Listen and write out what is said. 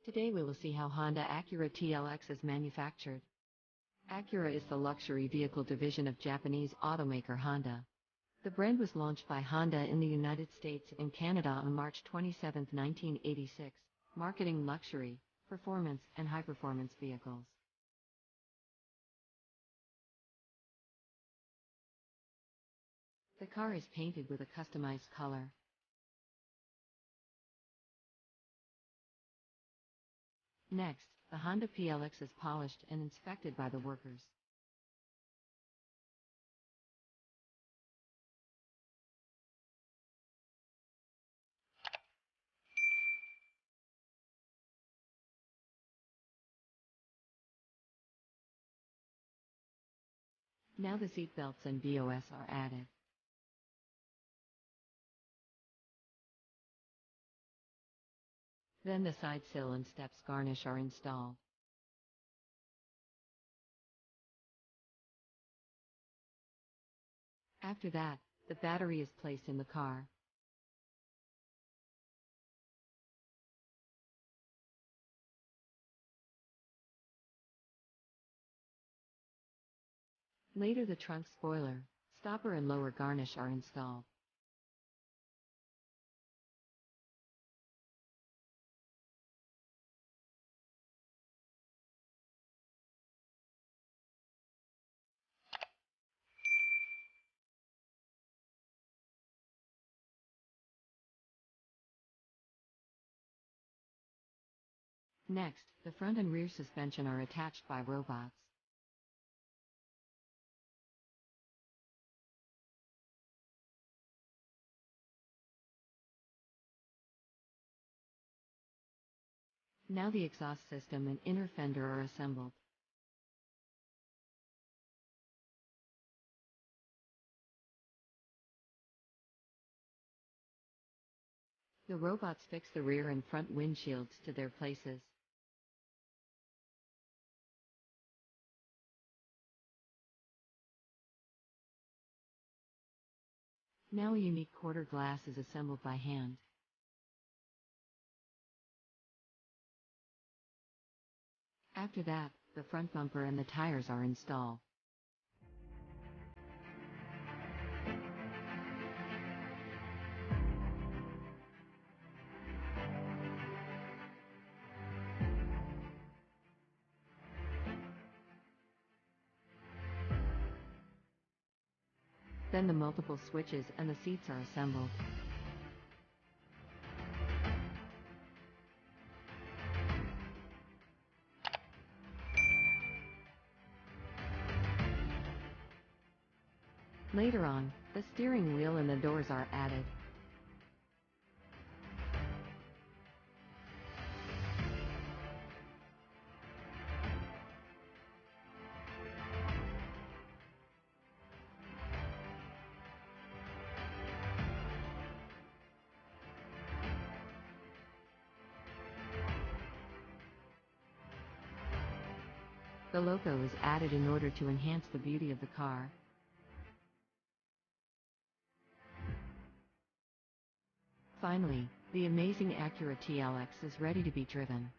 Today we will see how Honda Acura TLX is manufactured. Acura is the luxury vehicle division of Japanese automaker Honda. The brand was launched by Honda in the United States and Canada on March 27, 1986, marketing luxury, performance, and high-performance vehicles. The car is painted with a customized color. Next, the Honda PLX is polished and inspected by the workers. Now the seat belts and BOS are added. Then the side sill and steps garnish are installed. After that, the battery is placed in the car. Later the trunk spoiler, stopper and lower garnish are installed. Next, the front and rear suspension are attached by robots. Now the exhaust system and inner fender are assembled. The robots fix the rear and front windshields to their places. Now a unique quarter glass is assembled by hand. After that, the front bumper and the tires are installed. Then the multiple switches and the seats are assembled. Later on, the steering wheel and the doors are added. The logo is added in order to enhance the beauty of the car. Finally, the amazing Acura TLX is ready to be driven.